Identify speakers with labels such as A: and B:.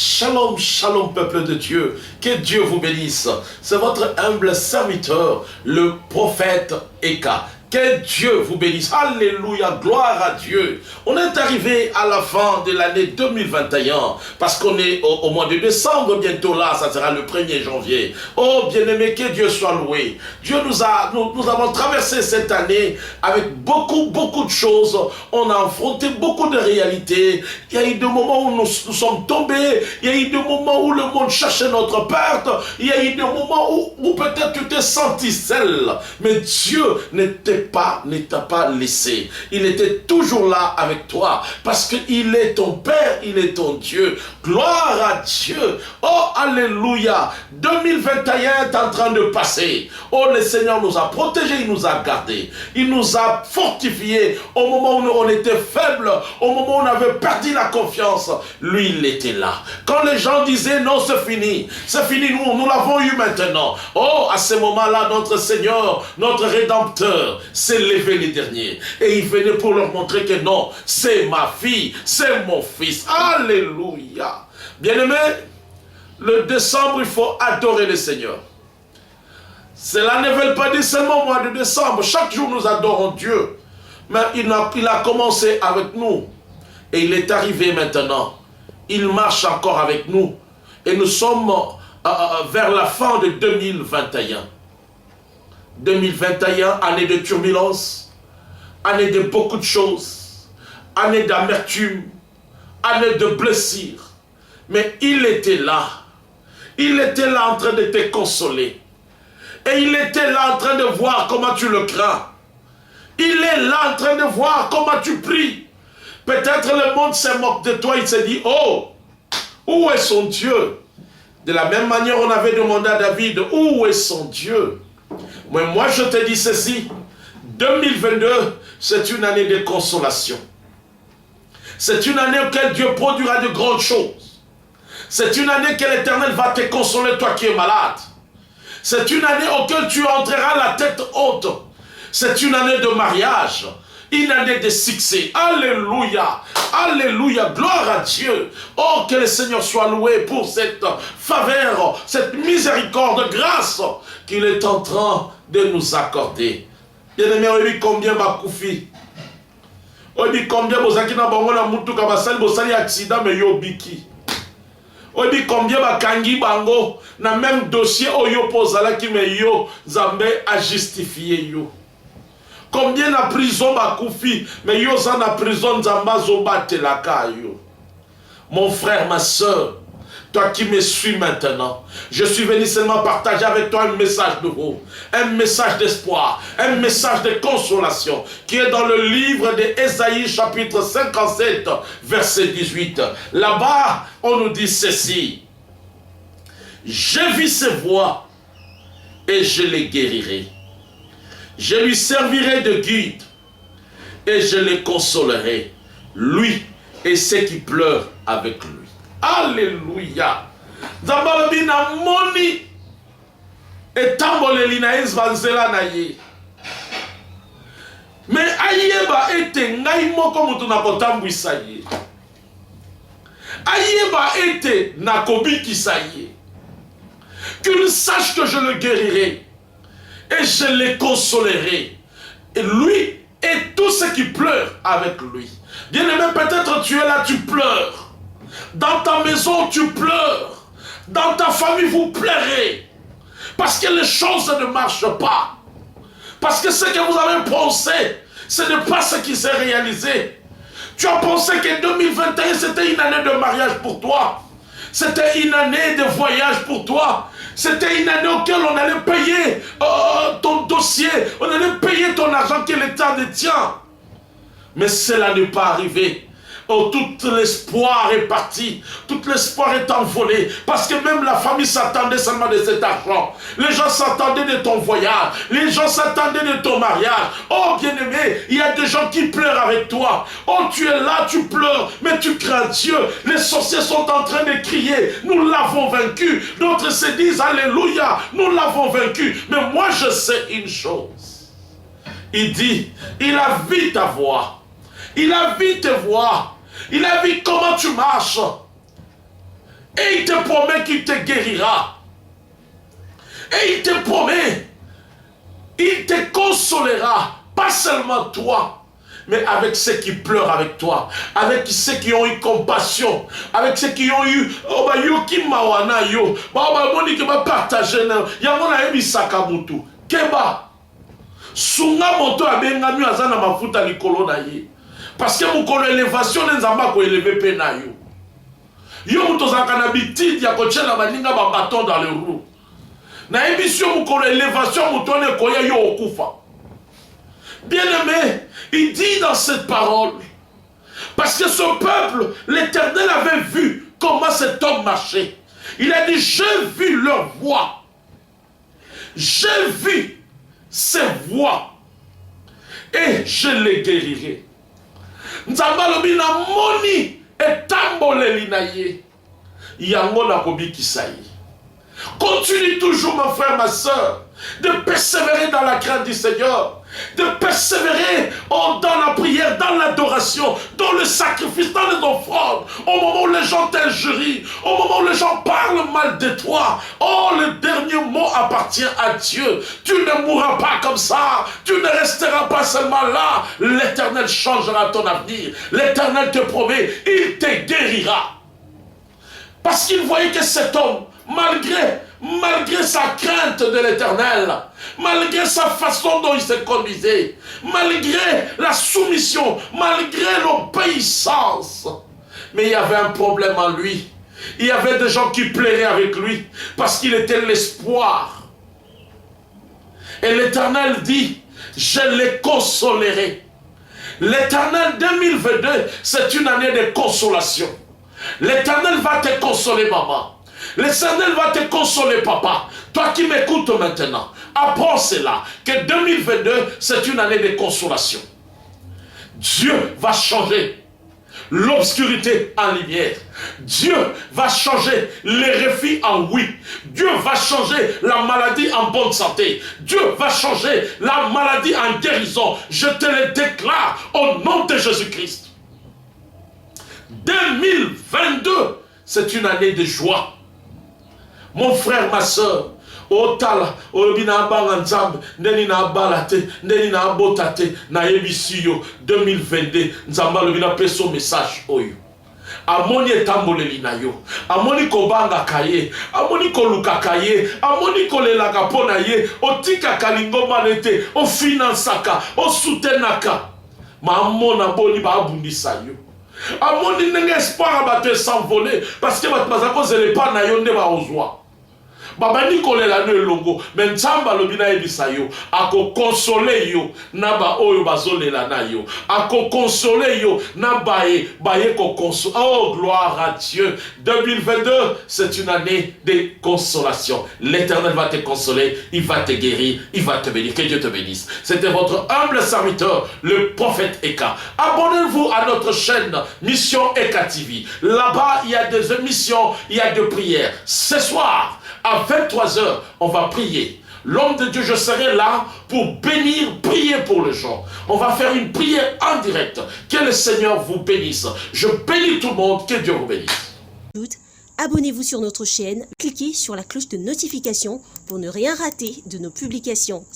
A: Shalom, shalom peuple de Dieu, que Dieu vous bénisse. C'est votre humble serviteur, le prophète Eka. Que Dieu vous bénisse. Alléluia, gloire à Dieu. On est arrivé à la fin de l'année 2021 parce qu'on est au mois de décembre bientôt là, ça sera le 1er janvier. Oh bien-aimé, que Dieu soit loué. Dieu nous avons traversé cette année avec beaucoup de choses. On a affronté beaucoup de réalités. Il y a eu des moments où nous sommes tombés. Il y a eu des moments où le monde cherchait notre perte. Il y a eu des moments où peut-être tu t'es senti seul. Mais Dieu ne t'a pas laissé. Il était toujours là avec toi parce qu'il est ton Père, il est ton Dieu. Gloire à Dieu. Oh, alléluia. 2021 est en train de passer. Oh, le Seigneur nous a protégés, il nous a gardés. Il nous a fortifiés au moment où on était faibles, au moment où on avait perdu la confiance. Lui, il était là. Quand les gens disaient non, c'est fini, nous l'avons eu maintenant. Oh, à ce moment-là, notre Seigneur, notre Rédempteur, s'est levé les derniers. Et il venait pour leur montrer que non, c'est ma fille, c'est mon fils. Alléluia. Bien-aimé, le décembre, il faut adorer le Seigneur. Cela ne veut pas dire seulement au mois de décembre. Chaque jour, nous adorons Dieu. Mais il a commencé avec nous. Et il est arrivé maintenant. Il marche encore avec nous. Et nous sommes vers la fin de 2021. 2021, année de turbulence, année de beaucoup de choses, année d'amertume, année de blessures. Mais il était là. Il était là en train de te consoler. Et il était là en train de voir comment tu le crains. Il est là en train de voir comment tu pries. Peut-être le monde se moque de toi, il se dit, oh, où est son Dieu? De la même manière, on avait demandé à David, où est son Dieu? Mais moi, je te dis ceci, 2022, c'est une année de consolation. C'est une année auquel Dieu produira de grandes choses. C'est une année que l'Éternel va te consoler, toi qui es malade. C'est une année auquel tu entreras la tête haute. C'est une année de mariage, une année de succès. Alléluia, alléluia, gloire à Dieu. Oh, que le Seigneur soit loué pour cette faveur, cette miséricorde, grâce qu'il est en train de nous accorder. Bien-aimé, on dit combien va koufi. On dit combien vous avez na mutuka basali bosali accident mais yo biki. On dit combien va kangi bango na même dossier oyo pozala ki me yo Zambé a justifié yo. Combien na prison va koufi mais yo za na prison Zamba zoba telaka yo. Mon frère, ma soeur, toi qui me suis maintenant, je suis venu seulement partager avec toi un message nouveau, un message d'espoir, un message de consolation qui est dans le livre d'Ésaïe chapitre 57 verset 18. Là-bas, on nous dit ceci: j'ai vu ses voix et je les guérirai. Je lui servirai de guide et je les consolerai, lui et ceux qui pleurent avec lui. Alléluia. Zambalabi na moni etamboleli na ezvanzela na ye. Mais ayeba ete ngai moko mutu na kotambwisa ye. Ayeba ete na kobikisa ye. Qu'il sache que je le guérirai et je le consolerai. Et lui et tous ceux qui pleurent avec lui. Bien-aimé, peut-être tu es là, tu pleures. Dans ta maison, tu pleures. Dans ta famille, vous pleurez. Parce que les choses ne marchent pas. Parce que ce que vous avez pensé, ce n'est pas ce qui s'est réalisé. Tu as pensé que 2021, c'était une année de mariage pour toi. C'était une année de voyage pour toi. C'était une année auquel on allait payer ton dossier. On allait payer ton argent que l'État détient. Mais cela n'est pas arrivé. Oh, tout l'espoir est parti, tout l'espoir est envolé, parce que même la famille s'attendait seulement de cet argent. Les gens s'attendaient de ton voyage, les gens s'attendaient de ton mariage. Oh bien-aimé, il y a des gens qui pleurent avec toi. Oh, tu es là, tu pleures, mais tu crains Dieu. Les sorciers sont en train de crier, nous l'avons vaincu. D'autres se disent, alléluia, nous l'avons vaincu. Mais moi je sais une chose. Il dit, il a vu ta voix, il a vu tes voix. Il a vu comment tu marches. Et il te promet qu'il te guérira. Et il te promet, il te consolera, pas seulement toi, mais avec ceux qui pleurent avec toi, avec ceux qui ont eu compassion, avec ceux qui ont eu, oh bah yo qui mawana yo, bah moni qui va partager na, yamona ebi sakabutu, keba, sunga moto abenga mi azana mafuta likolo na ye, parce que mukolo élévation nenzamba ko élever pe na yo, yo muto zakana bitidi ya kochela baninga ba bâton dans le roue, na émission mukolo élévation muto ne koya yo okufa. Bien-aimé, il dit dans cette parole, parce que son peuple, l'Éternel avait vu comment cet homme marchait. Il a dit, j'ai vu leur voix. J'ai vu ses voix. Et je les guérirai. Nzambalobi na moni etamboleli na ye. Yango na kobi kisaï. Continue toujours, mon frère, ma soeur, de persévérer dans la crainte du Seigneur, de persévérer dans la prière, dans l'adoration, dans le sacrifice, dans les offrandes, au moment où les gens t'injurient, au moment où les gens parlent mal de toi. Oh, le dernier mot appartient à Dieu. Tu ne mourras pas comme ça, tu ne resteras pas seulement là. L'Éternel changera ton avenir. L'Éternel te promet, il te guérira. Parce qu'il voyait que cet homme, malgré sa crainte de l'Éternel, malgré sa façon dont il se conduisait, malgré la soumission, malgré l'obéissance, mais il y avait un problème en lui. Il y avait des gens qui pleuraient avec lui parce qu'il était l'espoir. Et l'Éternel dit, je les consolerai. L'Éternel 2022, c'est une année de consolation. L'Éternel va te consoler, maman. L'Éternel va te consoler, papa. Toi qui m'écoutes maintenant, apprends cela, que 2022, c'est une année de consolation. Dieu va changer l'obscurité en lumière. Dieu va changer les refus en oui. Dieu va changer la maladie en bonne santé. Dieu va changer la maladie en guérison. Je te le déclare au nom de Jésus-Christ. 2022, c'est une année de joie. Mon frère, ma soeur, otala, obina banga nzambe, ndeni na balate, ndeni na botate, na ebisiyo, 2022, nzamba lobina peso message oyo. Amoni etamboleli na yo, amoni kobanga kaye, amoni koluka kaye, amoni kolelaka pona ye, otika kalingo manete, o finansaka, o soutenaka. Ma amona boni ba abundisa yo. Amoni nenge espoir abate s'envoler, parce que batmazako zele pa na yo nde ba ozwa. Baba Nicolela no elongo, mais nzamba lobina ebisa yo, ako console yo, na ba oyo bazolela na yo, ako console yo, na baye ko console. Oh, gloire à Dieu. 2022, c'est une année de consolation. L'Éternel va te consoler, il va te guérir, il va te bénir. Que Dieu te bénisse. C'était votre humble serviteur, le prophète Eka. Abonnez-vous à notre chaîne Mission Eka TV. Là-bas, il y a des émissions, il y a des prières. Ce soir, à 23h, on va prier. L'homme de Dieu, je serai là pour bénir, prier pour les gens. On va faire une prière en direct. Que le Seigneur vous bénisse. Je bénis tout le monde. Que Dieu vous bénisse.
B: Abonnez-vous sur notre chaîne. Cliquez sur la cloche de notification pour ne rien rater de nos publications.